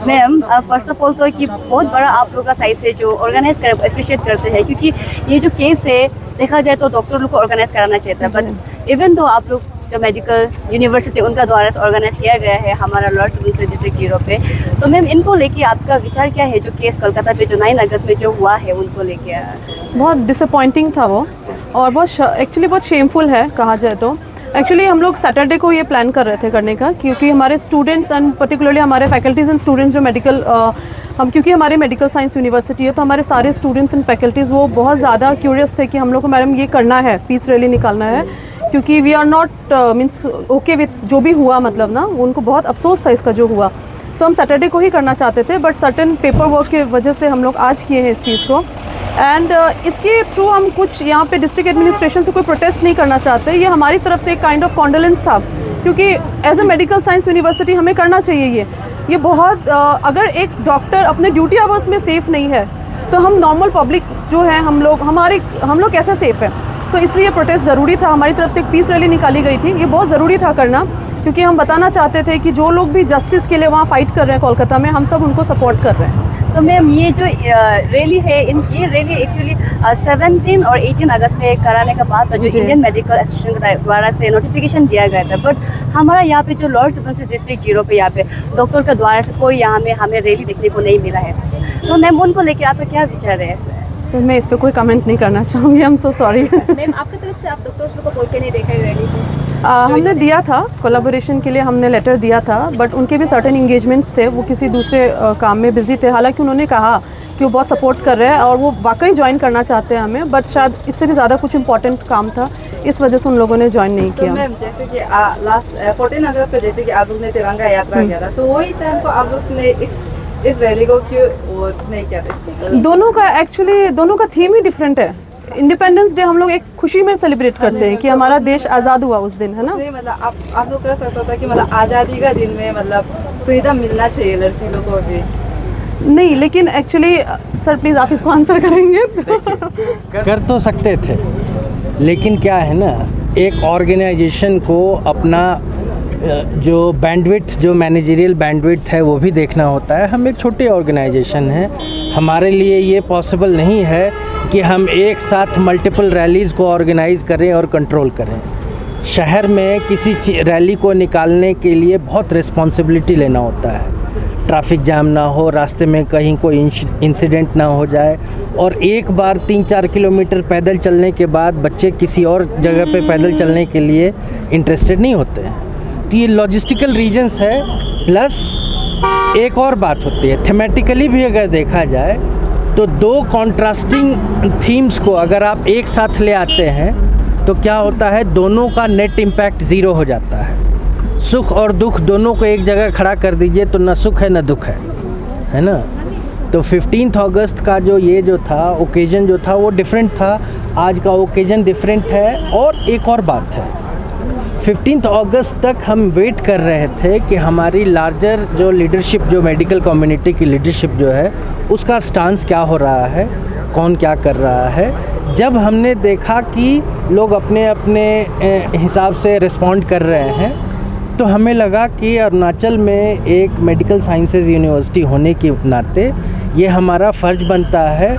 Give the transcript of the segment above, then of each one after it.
Ma'am first of all तो कि बहुत बड़ा आप लोगों का साइड से जो ऑर्गेनाइज कर अप्रिशिएट करते हैं, क्योंकि ये जो केस है देखा जाए तो डॉक्टर लोग को ऑर्गेनाइज कराना चाहिए था, बट इवन तो आप लोग जो मेडिकल यूनिवर्सिटी उनका द्वारा से ऑर्गेनाइज किया गया है हमारा लॉर्ड सुबनसिरी डिस्ट्रिक्ट 0 पे। तो मैम इनको लेके आपका विचार क्या है, जो केस कोलकाता पे जो 9 अगस्त में जो हुआ है उनको लेके? बहुत डिसअपॉइंटिंग था वो, और बहुत एक्चुअली बहुत शेमफुल है कहा जाए तो। एक्चुअली हम लोग सैटरडे को ये प्लान कर रहे थे करने का, क्योंकि हमारे स्टूडेंट्स एंड पर्टिकुलरली हमारे फैकल्टीज़ एंड स्टूडेंट्स जो मेडिकल क्योंकि हमारी मेडिकल साइंस यूनिवर्सिटी है, तो हमारे सारे स्टूडेंट्स एंड फैकल्टीज़ वो बहुत ज़्यादा क्यूरियस थे कि हम लोग को मैडम ये करना है, पीस रैली निकालना है, क्योंकि we are not means okay with जो भी हुआ, मतलब ना उनको बहुत अफसोस था इसका जो हुआ। सो हम सैटरडे को ही करना चाहते थे, बट सर्टेन पेपर वर्क की वजह से हम लोग आज किए हैं इस चीज़ को। एंड इसके थ्रू हम कुछ यहाँ पे डिस्ट्रिक्ट एडमिनिस्ट्रेशन से कोई प्रोटेस्ट नहीं करना चाहते। ये हमारी तरफ से एक काइंड ऑफ कॉन्डोलेंस था, क्योंकि as a medical science university हमें करना चाहिए ये बहुत अगर एक डॉक्टर अपने ड्यूटी आवर्स में सेफ़ नहीं है तो हम नॉर्मल पब्लिक जो है हम लोग कैसे सेफ़ है। सो इसलिए प्रोटेस्ट ज़रूरी था, हमारी तरफ से एक पीस रैली निकाली गई थी, ये बहुत ज़रूरी था करना, क्योंकि हम बताना चाहते थे कि जो लोग भी जस्टिस के लिए वहाँ फ़ाइट कर रहे हैं कोलकाता में, हम सब उनको सपोर्ट कर रहे हैं। तो मैम ये जो रैली है ये रैली एक्चुअली 17 और 18 अगस्त में कराने का बाद जो इंडियन मेडिकल एसोसिएशन द्वारा से नोटिफिकेशन दिया गया था, बट हमारा यहाँ पे जो लॉर्ड सुबनसिरी डिस्ट्रिक्ट 0 पे यहाँ पे डॉक्टर के द्वारा से कोई यहाँ में हमें रैली देखने को नहीं मिला है। तो मैम उनको लेके आपका क्या विचार है ऐसे? तो मैं इस पर कोई कमेंट नहीं करना चाहूँगी, I am so sorry. Ma'am आपकी तरफ से आप डॉक्टर्स लोग को बोल के नहीं देखा है रैली को? हमने दिया था कोलैबोरेशन के लिए, हमने लेटर दिया था, बट उनके भी सर्टेन इंगेजमेंट्स थे, वो किसी दूसरे काम में बिजी थे। हालांकि उन्होंने कहा कि वो बहुत सपोर्ट कर रहे हैं और वो वाकई ज्वाइन करना चाहते हैं हमें, बट शायद इससे भी ज़्यादा कुछ इंपॉर्टेंट काम था, इस वजह से उन लोगों ने ज्वाइन नहीं किया। तो मैम जैसे कि लास्ट 14 अगस्त को जैसे कि आप लोग ने तिरंगा यात्रा किया था, तो वही टाइम को आप लोग ने इस रैली को क्यों वो नहीं किया था? दोनों का थीम ही डिफरेंट है। इंडिपेंडेंस डे हम लोग एक खुशी में सेलिब्रेट करते हैं कि हमारा देश आज़ाद हुआ उस दिन, है ना। मतलब आप लोग कर सकता था कि मतलब आज़ादी का दिन में मतलब फ्रीडम मिलना चाहिए लड़की लोगों को भी। नहीं, लेकिन एक्चुअली सर प्लीज़ आप इसको आंसर करेंगे? कर तो सकते थे, लेकिन क्या है ना, एक ऑर्गेनाइजेशन को अपना जो बैंडविड्थ, जो मैनेजरियल बैंडविड्थ है वो भी देखना होता है। हम एक छोटी ऑर्गेनाइजेशन है, हमारे लिए ये पॉसिबल नहीं है कि हम एक साथ मल्टीपल रैलीज़ को ऑर्गेनाइज़ करें और कंट्रोल करें। शहर में किसी रैली को निकालने के लिए बहुत रिस्पॉन्सिबिलिटी लेना होता है, ट्रैफिक जाम ना हो, रास्ते में कहीं कोई इंसिडेंट ना हो जाए, और एक बार 3-4 किलोमीटर पैदल चलने के बाद बच्चे किसी और जगह पे पैदल चलने के लिए इंटरेस्टेड नहीं होते हैं। तो ये लॉजिस्टिकल रीजंस है, प्लस एक और बात होती है, थीमेटिकली भी अगर देखा जाए तो दो कॉन्ट्रास्टिंग थीम्स को अगर आप एक साथ ले आते हैं तो क्या होता है, दोनों का नेट इम्पैक्ट ज़ीरो हो जाता है। सुख और दुख दोनों को एक जगह खड़ा कर दीजिए तो न सुख है न दुख है ना। तो 15 अगस्त का जो था ओकेजन जो था वो डिफरेंट था, आज का ओकेजन डिफरेंट है। और एक और बात है, 15 अगस्त तक हम वेट कर रहे थे कि हमारी लार्जर जो लीडरशिप, जो मेडिकल कम्युनिटी की लीडरशिप जो है उसका स्टांस क्या हो रहा है, कौन क्या कर रहा है। जब हमने देखा कि लोग अपने अपने हिसाब से रिस्पॉन्ड कर रहे हैं, तो हमें लगा कि अरुणाचल में एक मेडिकल साइंसेज यूनिवर्सिटी होने के नाते ये हमारा फ़र्ज़ बनता है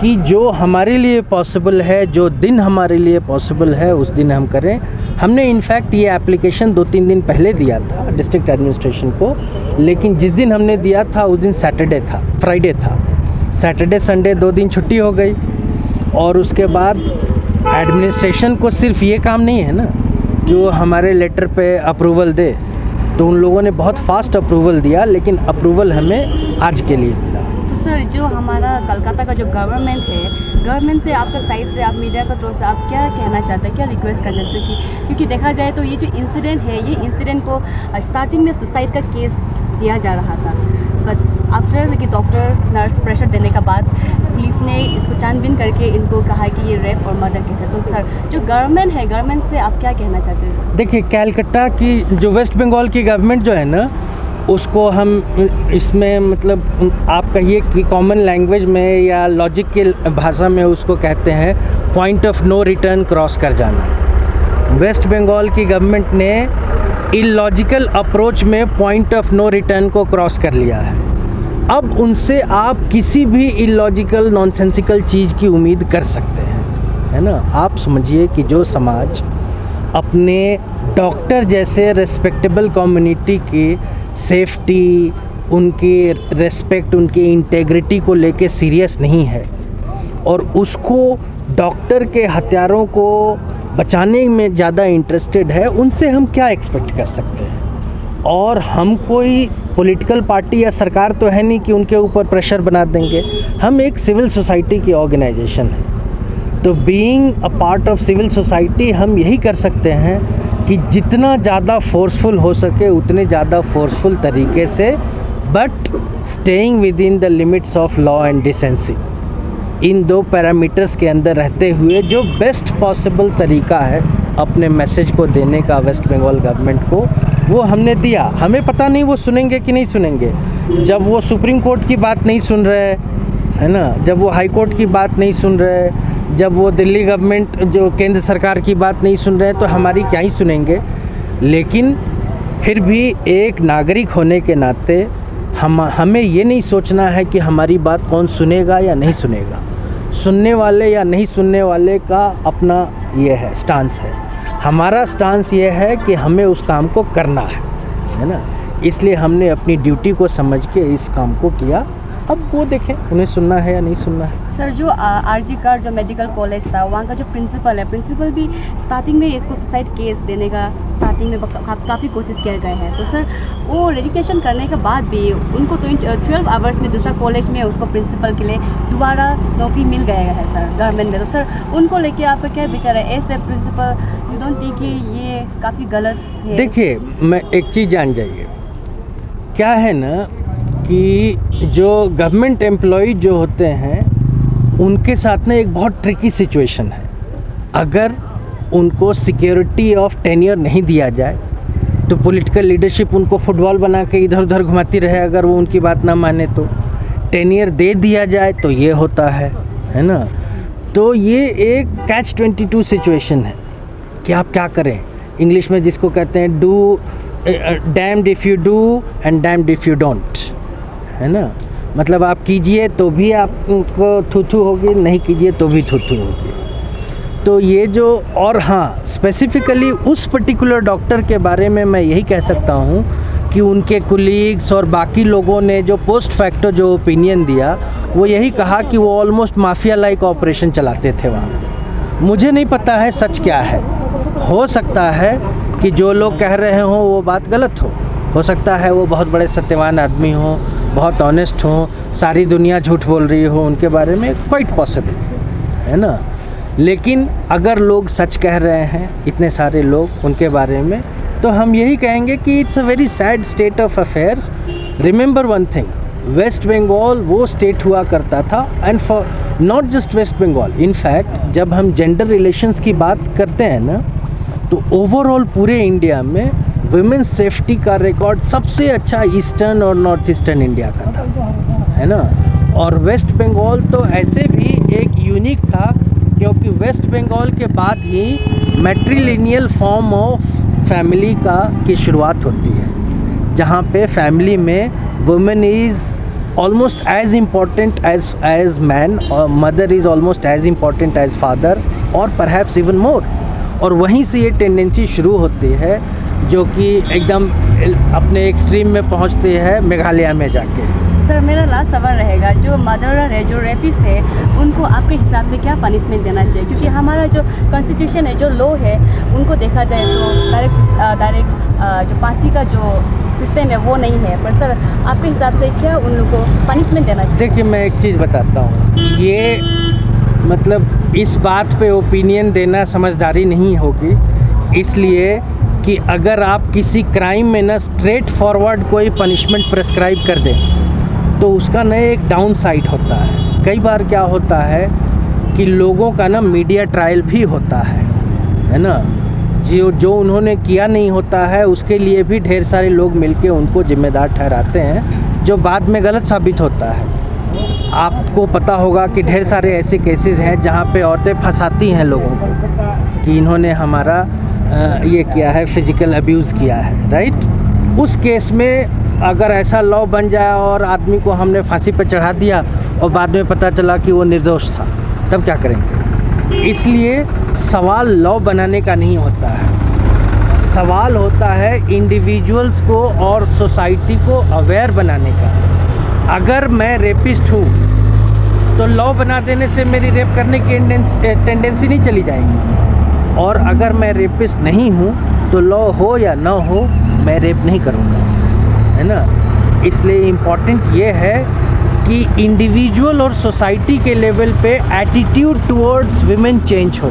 कि जो हमारे लिए पॉसिबल है, जो दिन हमारे लिए पॉसिबल है उस दिन हम करें। हमने इनफैक्ट ये एप्लीकेशन 2-3 दिन पहले दिया था डिस्ट्रिक्ट एडमिनिस्ट्रेशन को, लेकिन जिस दिन हमने दिया था उस दिन फ्राइडे था। सैटरडे संडे 2 दिन छुट्टी हो गई, और उसके बाद एडमिनिस्ट्रेशन को सिर्फ ये काम नहीं है ना कि वो हमारे लेटर पे अप्रूवल दे, तो उन लोगों ने बहुत फास्ट अप्रूवल दिया, लेकिन अप्रूवल हमें आज के लिए मिला। सर जो हमारा कलकत्ता का जो गवर्नमेंट है, गवर्नमेंट से आपका साइड से, आप मीडिया का थ्रू से आप क्या कहना चाहते हैं, क्या रिक्वेस्ट करना चाहते हैं? क्योंकि देखा जाए तो ये जो इंसिडेंट है, ये इंसिडेंट को स्टार्टिंग में सुसाइड का केस दिया जा रहा था, बट आफ्टर कि डॉक्टर नर्स प्रेशर देने के बाद पुलिस ने इसको छानबीन करके इनको कहा कि ये रेप और मर्डर केस है। तो सर जो गवर्नमेंट है, गवर्नमेंट से आप क्या कहना चाहते हैं? देखिए, कलकत्ता की जो वेस्ट बंगाल की गवर्नमेंट जो है ना, उसको हम इसमें मतलब आप कहिए कि कॉमन लैंग्वेज में या लॉजिक की भाषा में उसको कहते हैं point of no return cross कर जाना। वेस्ट बंगाल की गवर्नमेंट ने इलॉजिकल अप्रोच में पॉइंट ऑफ नो रिटर्न को क्रॉस कर लिया है। अब उनसे आप किसी भी इलॉजिकल नॉनसेंसिकल चीज़ की उम्मीद कर सकते हैं, है ना। आप समझिए कि जो समाज अपने डॉक्टर जैसे रेस्पेक्टेबल कम्युनिटी की सेफ्टी, उनकी रेस्पेक्ट, उनकी इंटेग्रिटी को लेके सीरियस नहीं है और उसको डॉक्टर के हथियारों को बचाने में ज़्यादा इंटरेस्टेड है, उनसे हम क्या एक्सपेक्ट कर सकते हैं। और हम कोई पॉलिटिकल पार्टी या सरकार तो है नहीं कि उनके ऊपर प्रेशर बना देंगे। हम एक सिविल सोसाइटी की ऑर्गेनाइजेशन है, तो being a part of civil society हम यही कर सकते हैं कि जितना ज़्यादा फोर्सफुल हो सके उतने ज़्यादा फोर्सफुल तरीके से, but staying with in the limits of law and decency, इन दो पैरामीटर्स के अंदर रहते हुए जो बेस्ट पॉसिबल तरीका है अपने मैसेज को देने का वेस्ट बंगाल गवर्नमेंट को, वो हमने दिया। हमें पता नहीं वो सुनेंगे कि नहीं सुनेंगे। जब वो सुप्रीम कोर्ट की बात नहीं सुन रहे, है ना, जब वो हाई कोर्ट की बात नहीं सुन रहे, जब वो दिल्ली गवर्नमेंट जो केंद्र सरकार की बात नहीं सुन रहे, तो हमारी क्या ही सुनेंगे। लेकिन फिर भी एक नागरिक होने के नाते हमें ये नहीं सोचना है कि हमारी बात कौन सुनेगा या नहीं सुनेगा। सुनने वाले या नहीं सुनने वाले का अपना ये है स्टांस है। हमारा स्टांस ये है कि हमें उस काम को करना है ना। इसलिए हमने अपनी ड्यूटी को समझ के इस काम को किया। अब वो देखें उन्हें सुनना है या नहीं सुनना है। सर, जो आरजी कर जो मेडिकल कॉलेज था, वहाँ का जो प्रिंसिपल भी स्टार्टिंग में इसको सुसाइड केस देने का स्टार्टिंग में काफ़ी कोशिश किया गया है। तो सर, वो रजिस्ट्रेशन करने के बाद भी उनको 12 आवर्स में दूसरा कॉलेज में उसको प्रिंसिपल के लिए दोबारा नौकरी मिल गया है सर गवर्नमेंट में। तो सर, उनको लेके आपका क्या विचार है? As a principle you don't think कि ये काफ़ी गलत है? देखिए, मैं एक चीज़ जान जाइए, क्या है ना कि जो गवर्नमेंट एम्प्लॉय जो होते हैं उनके साथ में एक बहुत ट्रिकी सिचुएशन है। अगर उनको सिक्योरिटी ऑफ टेन्योर नहीं दिया जाए तो पॉलिटिकल लीडरशिप उनको फुटबॉल बना के इधर उधर घुमाती रहे, अगर वो उनकी बात ना माने तो। टेन्योर दे दिया जाए तो ये होता है ना। तो ये एक कैच-22 सिचुएशन है कि आप क्या करें। इंग्लिश में जिसको कहते हैं do damned if you do and damned if you don't, है ना। मतलब आप कीजिए तो भी आपको थू होगी, नहीं कीजिए तो भी थू होगी। तो ये जो, और हाँ, स्पेसिफ़िकली उस पर्टिकुलर डॉक्टर के बारे में मैं यही कह सकता हूँ कि उनके कुलीग्स और बाकी लोगों ने जो पोस्ट फैक्टो जो ओपिनियन दिया, वो यही कहा कि वो ऑलमोस्ट माफिया लाइक ऑपरेशन चलाते थे वहाँ। मुझे नहीं पता है सच क्या है। हो सकता है कि जो लोग कह रहे हों वो बात गलत हो सकता है वो बहुत बड़े सत्यवान आदमी हों, बहुत ऑनेस्ट हों, सारी दुनिया झूठ बोल रही हो उनके बारे में, क्वाइट पॉसिबल, है ना। लेकिन अगर लोग सच कह रहे हैं, इतने सारे लोग उनके बारे में, तो हम यही कहेंगे कि it's a very sad state of affairs. Remember one thing, West Bengal वो स्टेट हुआ करता था, and for not just West Bengal, in fact जब हम जेंडर रिलेशंस की बात करते हैं ना, तो ओवरऑल पूरे इंडिया में वुमेन्स सेफ्टी का रिकॉर्ड सबसे अच्छा ईस्टर्न और नॉर्थ ईस्टर्न इंडिया का था, है ना। और वेस्ट बंगाल तो ऐसे भी एक यूनिक था क्योंकि वेस्ट बंगाल के बाद ही मैट्रिलिनियल फॉर्म ऑफ फैमिली की शुरुआत होती है, जहाँ पे फैमिली में women is almost as important as man, और mother is almost as important as father, और परहैप्स इवन मोर। और वहीं से ये टेंडेंसी शुरू होती है जो कि एकदम अपने एक्सट्रीम में पहुंचती है मेघालय में जाके। सर, मेरा लास्ट सवाल रहेगा, जो मर्डरर है, जो रेपिस्ट है, उनको आपके हिसाब से क्या पनिशमेंट देना चाहिए? क्योंकि हमारा जो कॉन्स्टिट्यूशन है, जो लॉ है, उनको देखा जाए तो डायरेक्ट जो फांसी का जो सिस्टम है वो नहीं है। पर सर, आपके हिसाब से क्या उन लोगों को पनिशमेंट देना चाहिए? देखिए, मैं एक चीज़ बताता हूँ, ये मतलब इस बात पे ओपिनियन देना समझदारी नहीं होगी, इसलिए कि अगर आप किसी क्राइम में ना स्ट्रेट फॉरवर्ड कोई पनिशमेंट प्रेस्क्राइब कर दें तो उसका ना एक डाउन साइड होता है। कई बार क्या होता है कि लोगों का ना मीडिया ट्रायल भी होता है ना। जो उन्होंने किया नहीं होता है उसके लिए भी ढेर सारे लोग मिलके उनको जिम्मेदार ठहराते हैं, जो बाद में गलत साबित होता है। आपको पता होगा कि ढेर सारे ऐसे केसेस हैं जहाँ पे औरतें फंसाती हैं लोगों को कि इन्होंने हमारा ये किया है, फिजिकल अब्यूज़ किया है, राइट। उस केस में अगर ऐसा लॉ बन जाए और आदमी को हमने फांसी पर चढ़ा दिया और बाद में पता चला कि वो निर्दोष था, तब क्या करेंगे? इसलिए सवाल लॉ बनाने का नहीं होता है, सवाल होता है इंडिविजुअल्स को और सोसाइटी को अवेयर बनाने का। अगर मैं रेपिस्ट हूँ तो लॉ बना देने से मेरी रेप करने की टेंडेंसी नहीं चली जाएगी, और अगर मैं रेपिस्ट नहीं हूँ तो लॉ हो या ना हो मैं रेप नहीं करूँगा, है ना। इसलिए इम्पॉर्टेंट ये है कि इंडिविजुअल और सोसाइटी के लेवल पे एटीट्यूड टुवर्ड्स विमेन चेंज हो।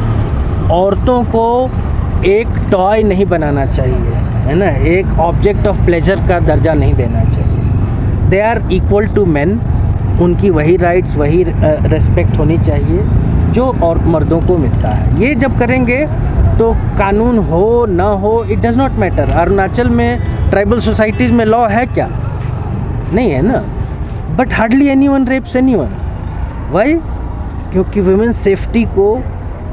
औरतों को एक टॉय नहीं बनाना चाहिए, है ना, एक ऑब्जेक्ट ऑफ प्लेजर का दर्जा नहीं देना चाहिए। They are equal to men, उनकी वही राइट्स वही रेस्पेक्ट होनी चाहिए जो और मर्दों को मिलता है। ये जब करेंगे तो कानून हो ना हो, it does not matter. Arunachal में ट्राइबल सोसाइटीज़ में लॉ है क्या? नहीं है ना। But hardly anyone rapes anyone. Why? क्योंकि वुमेन सेफ्टी को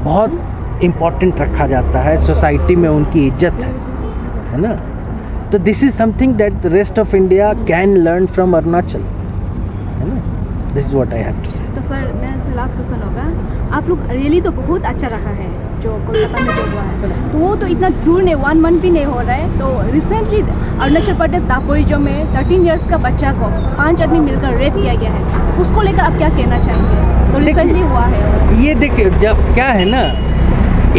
बहुत इम्पॉर्टेंट रखा जाता है, सोसाइटी में उनकी इज्जत है ना। तो this is something that the rest of India can learn from Arunachal, है ना। This is what I have to say. तो सर मेरा लास्ट क्वेश्चन होगा, आप लोग रैली तो बहुत अच्छा रखा है जो कोलकाता में जो हुआ है, तो वो तो इतना दूर नहीं, 1 मंथ भी नहीं हो रहा है। तो रिसेंटली अरुणाचल प्रदेश दापोरिजो में 13 इयर्स का बच्चा को 5 आदमी मिलकर रेप किया गया है, उसको लेकर आप क्या कहना चाहेंगे? तो रिसेंटली हुआ है ये। देखिए, जब क्या है ना,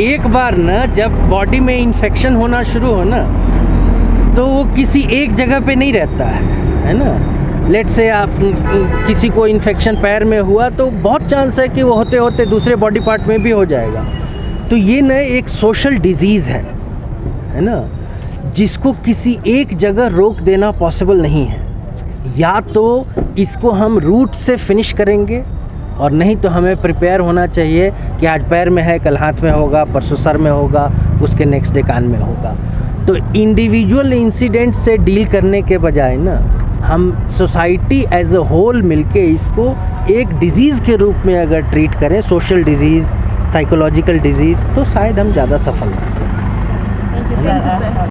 एक बार ना जब बॉडी में इन्फेक्शन होना शुरू हो ना, तो वो किसी एक जगह पे नहीं रहता है ना। लेट से आप किसी को इन्फेक्शन पैर में हुआ तो बहुत चांस है कि वो होते होते दूसरे बॉडी पार्ट में भी हो जाएगा। तो ये ना एक सोशल डिजीज़ है ना, जिसको किसी एक जगह रोक देना पॉसिबल नहीं है। या तो इसको हम रूट से फिनिश करेंगे, और नहीं तो हमें प्रिपेयर होना चाहिए कि आज पैर में है, कल हाथ में होगा, परसों सर में होगा, उसके नेक्स्ट डे कान में होगा। तो इंडिविजुअल इंसिडेंट से डील करने के बजाय ना, हम सोसाइटी एज अ होल मिलके इसको एक डिज़ीज़ के रूप में अगर ट्रीट करें, सोशल डिज़ीज़, साइकोलॉजिकल डिज़ीज़, तो शायद हम ज़्यादा सफल हों। Thank you sir.